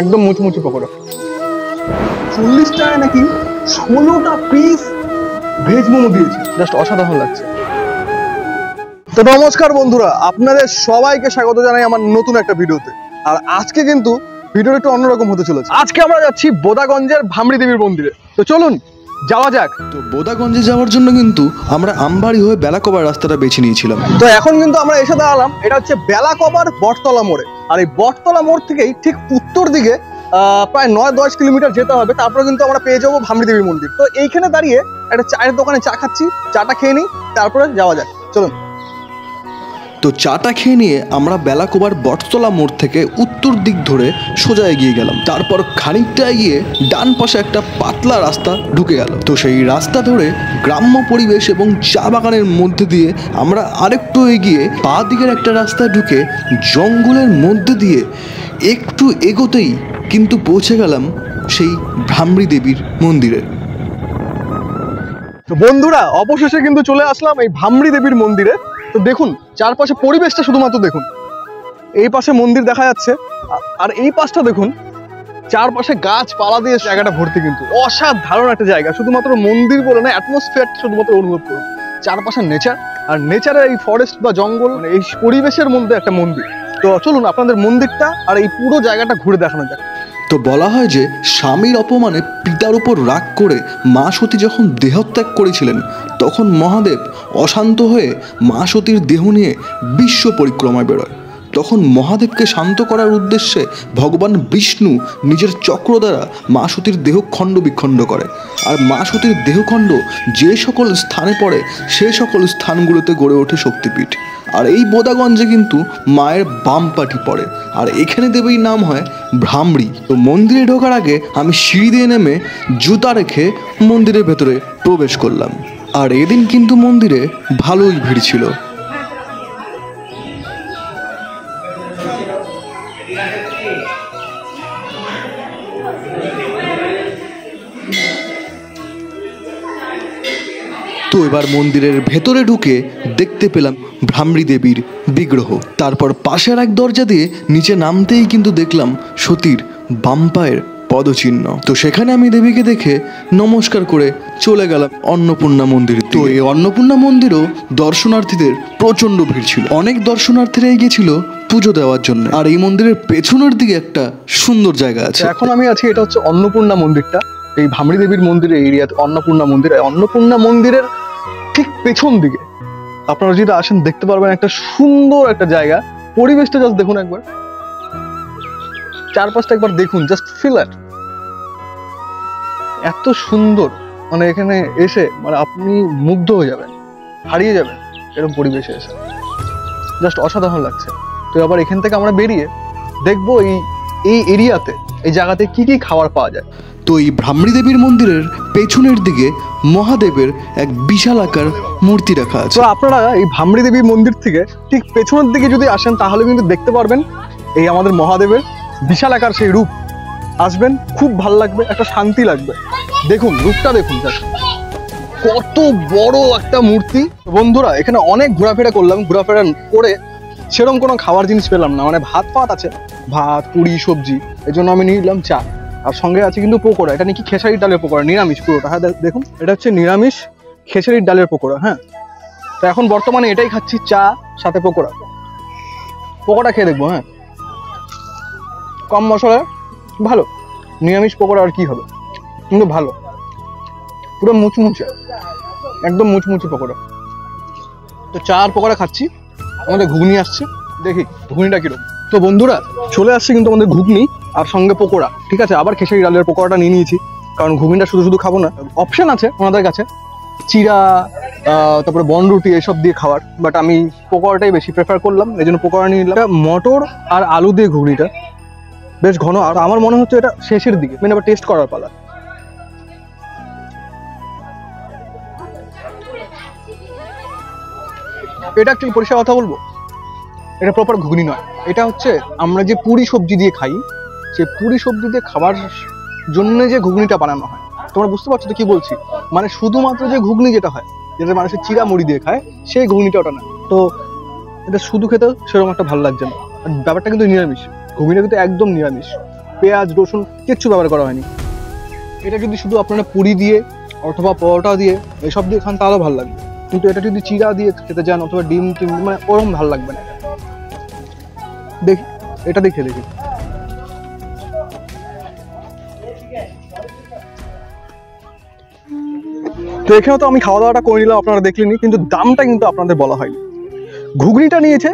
একদম মুচমুচে পকোড়া। 40 টাকায় নাকি 16টা পিস ভেজ মোমো দিয়েছে, জাস্ট অসাধারণ লাগছে। তো নমস্কার বন্ধুরা, আপনাদের সবাইকে স্বাগত জানাই আমার নতুন একটা ভিডিওতে। আর আজকে কিন্তু ভিডিওটা একটু অন্যরকম হতে চলেছে। আজকে আমরা যাচ্ছি বোদাগঞ্জের ভামড়ি দেবীর মন্দিরে। তো চলুন যাওয়া যাক। তো বোদাগঞ্জে যাওয়ার জন্য কিন্তু আমরা আমবাড়ি হয়ে বেলাকোবার রাস্তাটা বেছে নিয়েছিলাম। তো এখন কিন্তু আমরা এসে দাঁড়ালাম, এটা হচ্ছে বেলাকোবার বটতলা মোড়ে। আর এই বটতলা মোড় থেকেই ঠিক উত্তর দিকে প্রায় 9-10 কিলোমিটার যেতে হবে, তারপরে কিন্তু আমরা পেয়ে যাবো ভামড়ি দেবীর মন্দির। তো এইখানে দাঁড়িয়ে একটা চায়ের দোকানে চা খাচ্ছি, চাটা খেয়ে নিই, তারপরে যাওয়া যাক। চলুন। তো চাটা খেয়ে নিয়ে আমরা বেলাকোবার বটতলা মোড় থেকে উত্তর দিক ধরে সোজা এগিয়ে গেলাম। তারপর খানিকটা এগিয়ে ডান পাশে একটা পাতলা রাস্তা ঢুকে গেল। তো সেই রাস্তা ধরে গ্রাম্য পরিবেশ এবং চা বাগানের মধ্যে দিয়ে আমরা আরেকটু এগিয়ে বাঁ দিকের একটা রাস্তায় ঢুকে জঙ্গলের মধ্যে দিয়ে একটু এগোতেই কিন্তু পৌঁছে গেলাম সেই ভামড়ি দেবীর মন্দিরে। তো বন্ধুরা, অবশেষে কিন্তু চলে আসলাম এই ভামড়ি দেবীর মন্দিরে। তো দেখুন চারপাশে পরিবেশটা, শুধুমাত্র দেখুন। এই পাশে মন্দির দেখা যাচ্ছে, আর এই পাশটা দেখুন, চারপাশে গাছপালা দিয়ে জায়গাটা ভর্তি। কিন্তু অসাধারণ একটা জায়গা, শুধুমাত্র মন্দির বলে না, অ্যাটমসফিয়ারটা শুধুমাত্র অনুভব করুন। চারপাশে নেচার, আর নেচারের এই ফরেস্ট বা জঙ্গল, মানে এই পরিবেশের মধ্যে একটা মন্দির। তো চলুন আপনাদের মন্দিরটা আর এই পুরো জায়গাটা ঘুরে দেখানো যাক। তো বলা হয় যে স্বামীর অপমানে পিতার উপর রাগ করে মা সতী যখন দেহত্যাগ করেছিলেন, তখন মহাদেব অশান্ত হয়ে মা সতীর দেহ নিয়ে বিশ্ব পরিক্রমায় বেরোয়। তখন মহাদেবকে শান্ত করার উদ্দেশ্যে ভগবান বিষ্ণু নিজের চক্র দ্বারা মা সতীর দেহ খণ্ড বিখণ্ড করে। আর মা সতীর দেহখণ্ড যে সকল স্থানে পড়ে সে সকল স্থানগুলোতে গড়ে ওঠে শক্তিপীঠ। আর এই বোদাগঞ্জে কিন্তু মায়ের বাম পাটি পড়ে, আর এখানে দেবীর নাম হয় ভামড়ি। তো মন্দিরে ঢোকার আগে আমি সিঁড়ি দিয়ে নেমে জুতা রেখে মন্দিরের ভেতরে প্রবেশ করলাম। আর এদিন কিন্তু মন্দিরে ভালোই ভিড় ছিল। তো এবার মন্দিরের ভেতরে ঢুকে দেখতে পেলাম ভামড়ি দেবীর বিগ্রহ। তারপর পাশের এক দরজা দিয়ে নিচে নামতেই কিন্তু দেখলাম সতীর বাম পায়ের পদচিহ্ন। তো সেখানে আমি দেবীকে দেখে নমস্কার করে চলে গেলাম অন্নপূর্ণা মন্দির। তো এই অন্নপূর্ণা মন্দিরও দর্শনার্থীদের প্রচণ্ড ভিড় ছিল। অনেক দর্শনার্থীরা গিয়েছিল পুজো দেওয়ার জন্য। আর এই মন্দিরের পেছনের দিকে একটা সুন্দর জায়গা আছে। এখন আমি আছি, এটা হচ্ছে অন্নপূর্ণা মন্দিরটা। এই ভামড়ি দেবীর মন্দিরের এরিয়াতে অন্নপূর্ণা মন্দির। অন্নপূর্ণা মন্দিরের ঠিক পেছন দিকে আপনারা যদি আসেন দেখতে পারবেন একটা সুন্দর একটা জায়গা। পরিবেশটা জাস্ট দেখুন একবার, চারপাশটা একবার দেখুন, জাস্ট ফিল ইট। এত সুন্দর, মানে এখানে এসে মানে আপনি মুগ্ধ হয়ে যাবেন, হারিয়ে যাবেন এরকম পরিবেশে এসে, জাস্ট অসাধারণ লাগছে। তো আবার এখান থেকে আমরা বেরিয়ে দেখবো এই এরিয়াতে, এই জায়গাতে কি কি খাবার পাওয়া যায়। তো এই ভামড়ি দেবীর মন্দিরের পেছনের দিকে মহাদেবের এক বিশাল আকার মূর্তি রাখা আছে। তো আপনারা এই ভামড়ি দেবীর মন্দির থেকে ঠিক পেছনের দিকে যদি আসেন, তাহলে কিন্তু দেখতে পারবেন এই আমাদের মহাদেবের বিশাল আকার সেই রূপ। আসবেন, খুব ভালো লাগবে, একটা শান্তি লাগবে। দেখুন রূপটা দেখুন, কত বড় একটা মূর্তি। বন্ধুরা, এখানে অনেক ঘোরাফেরা করলাম, ঘোরাফেরা করে সেরকম কোনো খাবার জিনিস পেলাম না। মানে ভাত আছে, ভাত পুরি সবজি, এই জন্য আমি নিলাম চা। আর সঙ্গে আছে কিন্তু পকোড়া। এটা নাকি খেসারির ডালের পকোড়া, নিরামিষ পুরোটা। হ্যাঁ দেখুন, এটা হচ্ছে নিরামিষ খেসারির ডালের পকোড়া। হ্যাঁ, তো এখন বর্তমানে এটাই খাচ্ছি, চা সাথে পকোড়া। পকোড়া খেয়ে দেখবো। হ্যাঁ, কম মশলা, ভালো। নিরামিষ পকোড়া আর কি হবে, কিন্তু ভালো, পুরো মুচমুচে, একদম মুচমুচে পকোড়া। তো চা আর পকোড়া খাচ্ছি, আমাদের ঘুগনি আসছে, দেখি ঘুগনিটা কিরকম। তো বন্ধুরা, চলে আসছে কিন্তু আমাদের ঘুগনি আর সঙ্গে পকোড়া। ঠিক আছে, আবার খেসারি ডালের পকোড়াটা নিয়ে নিয়েছি, কারণ ঘুগনিটা শুধু শুধু খাবো না। অপশন আছে ওনাদের কাছে, চিরা, তারপরে বনরুটি এসব দিয়ে খাওয়ার, বাট আমি পকোড়াটাই বেশি প্রেফার করলাম, এই জন্য পকোড়া নিয়ে নিলাম। মটর আর আলু দিয়ে ঘুগনিটা বেশ ঘন, আর আমার মনে হচ্ছে এটা শেষের দিকে, মানে আবার টেস্ট করার পালা। এটা একটু পরিষ্কার কথা বলবো, এটা প্রপার ঘুগনি নয়। এটা হচ্ছে আমরা যে পুরি সবজি দিয়ে খাই, সেই পুরি সবজি দিয়ে খাবার জন্য যে ঘুগনিটা বানানো হয়। তোমরা বুঝতে পারছো তো কি বলছি? মানে শুধুমাত্র যে ঘুগনি যেটা হয়, যেটা মানুষের চিরা মুড়ি দিয়ে খায়, সেই ঘুগনিটা ওটা না। তো এটা শুধু খেতে সেরকম একটা ভালো লাগছে না। ব্যাপারটা কিন্তু নিরামিষ, ঘুগনিটা কিন্তু একদম নিরামিষ। পেঁয়াজ রসুন কিচ্ছু ব্যবহার করা হয়নি। এটা যদি শুধু আপনারা পুরি দিয়ে অথবা পরোটা দিয়ে এসব দিয়ে খান তাহলেও ভালো লাগবে, কিন্তু এটা যদি চিড়া দিয়ে খেতে যান অথবা ডিম টিম মানে ওরকম ভালো লাগবে না। দেখি এটা দেখে দেখি। তো এখানে তো আমি খাওয়া দাওয়াটা করে নিলাম, আপনারা দেখলেনি, কিন্তু দামটা কিন্তু আপনাদের বলা হয়নি। ঘুগনিটা নিয়েছে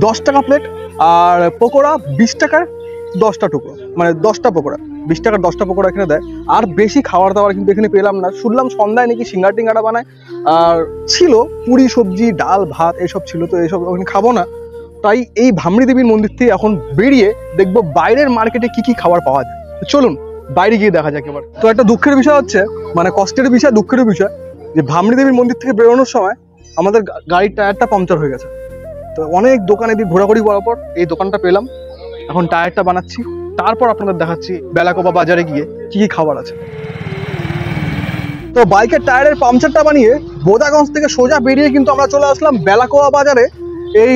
10 টাকা প্লেট, আর পকোড়া 20 টাকার 10টা টুকরো, মানে 10টা পকোড়া 20 টাকার 10টা পকোড়া এখানে দেয়। আর বেশি খাবার দাবার কিন্তু এখানে পেলাম না। শুনলাম সন্ধ্যায় নাকি সিঙ্গার টিঙ্গাটা বানায়, আর ছিল পুরি সবজি ডাল ভাত এসব ছিল, তো এসব ওখানে খাবো না। তাই এই ভামড়ি দেবীর মন্দির থেকে এখন বেরিয়ে দেখবো বাইরের মার্কেটে কি কি খাবার পাওয়া যায়। চলুন বাইরে গিয়ে দেখা যাক এবার। তো একটা দুঃখের বিষয় হচ্ছে, মানে কষ্টের বিষয় দুঃখের বিষয়, যে ভামড়ি দেবীর মন্দির থেকে বেরোনোর সময় আমাদের গাড়ির টায়ারটা পাংচার হয়ে গেছে। তো অনেক দোকানে দিয়ে ঘোরাঘুরি করার পর এই দোকানটা পেলাম, এখন টায়ারটা বানাচ্ছি, তারপর আপনাদের দেখাচ্ছি বেলাকোবা বাজারে গিয়ে কি কি খাবার আছে। তো বাইকের টায়ারের পাংচারটা বানিয়ে বোদাগঞ্জ থেকে সোজা বেরিয়ে কিন্তু আমরা চলে আসলাম বেলাকোবা বাজারে। এই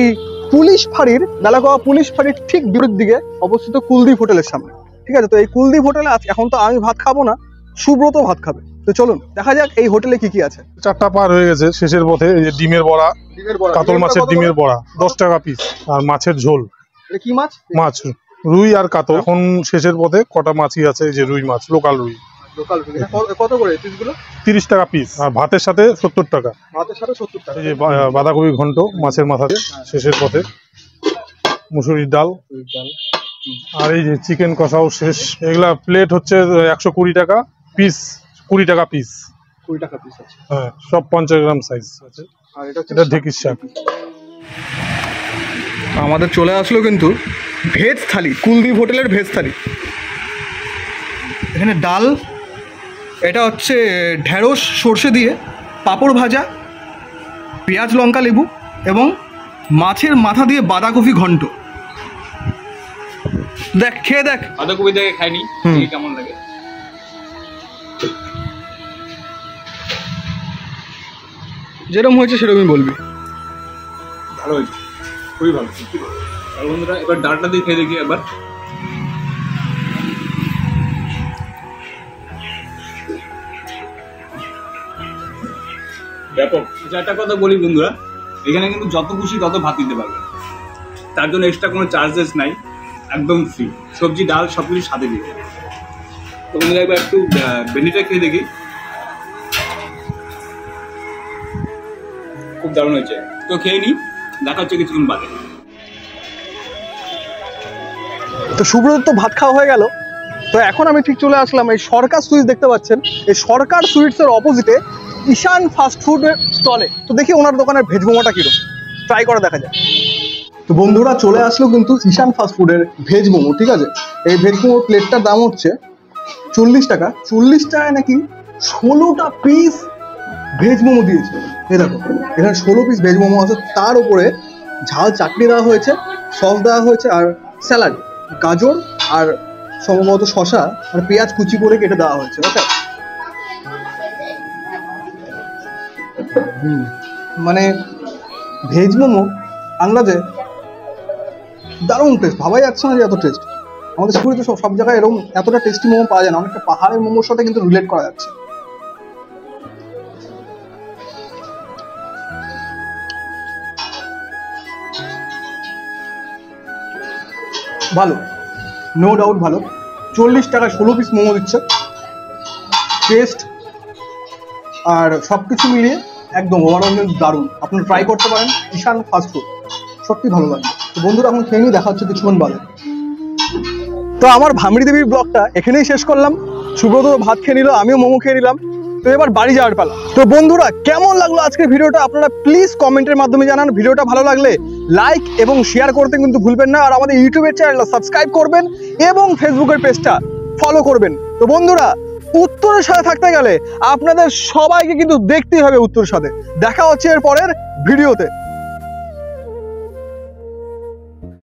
পুলিশ ফাঁড়ির বেলাকোবা পুলিশ ফাঁড়ির ঠিক বিপরীত দিকে অবস্থিত কুলদীপ হোটেলের সামনে, ঠিক আছে। তো এই কুলদীপ হোটেলে এখন তো আমি ভাত খাবো না, সুব্রত ভাত খাবে। তো চলুন দেখা যাক এই হোটেলে কি কি আছে। 4টা পার হয়ে গেছে, শেষের পথে এই যে ডিমের বড়া, কাতল মাছের ডিমের বড়া 10 টাকা পিস, আর মাছের ঝোল। কি মাছ? মাছ রুই আর কাতল। এখন শেষের পথে কটা মাছই আছে, এই যে রুই মাছ, লোকাল রুই। কত করে পিসগুলো? 30 টাকা পিস, আর ভাতের সাথে 70 টাকা। ভাতের সাথে 70 টাকা। এই যে বাঁধাকপি ঘন্ট মাছের মাথাতে শেষের পথে, মুসুরির ডাল, আর এই যে চিকেন কষাও শেষ। এগুলা প্লেট হচ্ছে 120 টাকা পিস, 20 টাকা পিস। 20 টাকা পিস আছে। হ্যাঁ, সব 50 গ্রাম সাইজ আছে। আর এটা ঢেকির শাক। আমাদের চলে আসলো কিন্তু ভেজ থালি, কুলদীপ হোটেলের ভেজ থালি। এখানে ডাল, এটা হচ্ছে ঢেঁড়স সর্ষে দিয়ে পাঁপড় ভাজা, পেঁয়াজ লঙ্কা লেবু এবং মাছের মাথা দিয়ে বাঁধাকপি ঘন্ট। দেখ খেয়ে দেখ। বাঁধাকপি দেখে খাইনি, কেমন লাগে। যেরকম হয়েছে সেরকমই বলবি। ভালো হয়েছে, খুবই ভালো। আর বন্ধুরা এবার ডালটা দিয়ে খেয়ে দেখি এবার। ব্যাপক। একটা কথা বলি বন্ধুরা, এখানে কিন্তু যত খুশি তত ভাত দিতে পারবে, তার জন্য এক্সট্রা কোনো চার্জেস নাই, একদম ফ্রি। সবজি ডাল সবকিছু সাথে দিবে। তো বন্ধুরা একবার একটু ভেন্ডিটা খেয়ে দেখি, খুব দারুণ হয়েছে। তো খেয়ে নি, দেখা হচ্ছে কিছুক্ষণ বাদে। তো সুব্রত তো ভাত খাওয়া হয়ে গেল। তো এখন আমি ঠিক চলে আসলাম এই সরকার সুইটস, দেখতে পাচ্ছেন এই সরকার সুইটসের অপোজিটে ঈশান ফাস্টফুডের স্টলে। তো দেখি ওনার দোকানের ভেজ মোমোটা কিরকম, ট্রাই করে দেখা যায়। তো বন্ধুরা চলে আসলো কিন্তু ঈশান ফাস্টফুডের ভেজ মোমো, ঠিক আছে। এই ভেজ মোমো প্লেটটার দাম হচ্ছে 40 টাকা। 40 টাকায় নাকি 16টা পিস ভেজ মোমো দিয়েছে। এই দেখো এখানে 16 পিস ভেজ মোমো আছে, তার উপরে ঝাল চাটনি দেওয়া হয়েছে, সস দেওয়া হয়েছে, আর স্যালাড, গাজর আর সম্ভবত শসা আর পেঁয়াজ কুচি করে কেটে দেওয়া হয়েছে। ওকে, মানে ভেজ মোমো আন্দাজে দারুণ টেস্ট, ভাবাই যাচ্ছে না যে এত টেস্ট। আমাদের শিলিগুড়িতে সব জায়গায় এরকম এতটা টেস্টি মোমো পাওয়া যায় না, অনেকটা পাহাড়ের মোমোর সাথে কিন্তু রিলেট করা যাচ্ছে। ভালো, নো ডাউট ভালো। 40 টাকায় 16 পিস মোমো দিচ্ছে। টেস্ট আর সব কিছু মিলিয়ে একদম ওভারঅল দারুণ। আপনারা ট্রাই করতে পারেন ঈশান ফাস্টফুড, সত্যি ভালো লাগবে। তো বন্ধুরা এখন খেয়ে নিয়ে দেখা হচ্ছে কিছুক্ষণ বাদে। তো আমার ভামড়ি দেবীর ব্লগটা এখানেই শেষ করলাম। সুব্রত ভাত খেয়ে নিল, আমিও মোমো খেয়ে নিলাম। তো এবার বাড়ি যাওয়ার পালা। তো বন্ধুরা কেমন লাগলো আজকের ভিডিওটা আপনারা প্লিজ কমেন্টের মাধ্যমে জানান। ভিডিওটা ভালো লাগলে লাইক এবং শেয়ার করতে কিন্তু ভুলবেন না। আর আমাদের ইউটিউবের চ্যানেলটা সাবস্ক্রাইব করবেন এবং ফেসবুকের পেজটা ফলো করবেন। তো বন্ধুরা উত্তরের সাথে থাকতে গেলে আপনাদের সবাইকে কিন্তু দেখতেই হবে উত্তরের সাথে। দেখা হচ্ছে এর পরের ভিডিওতে।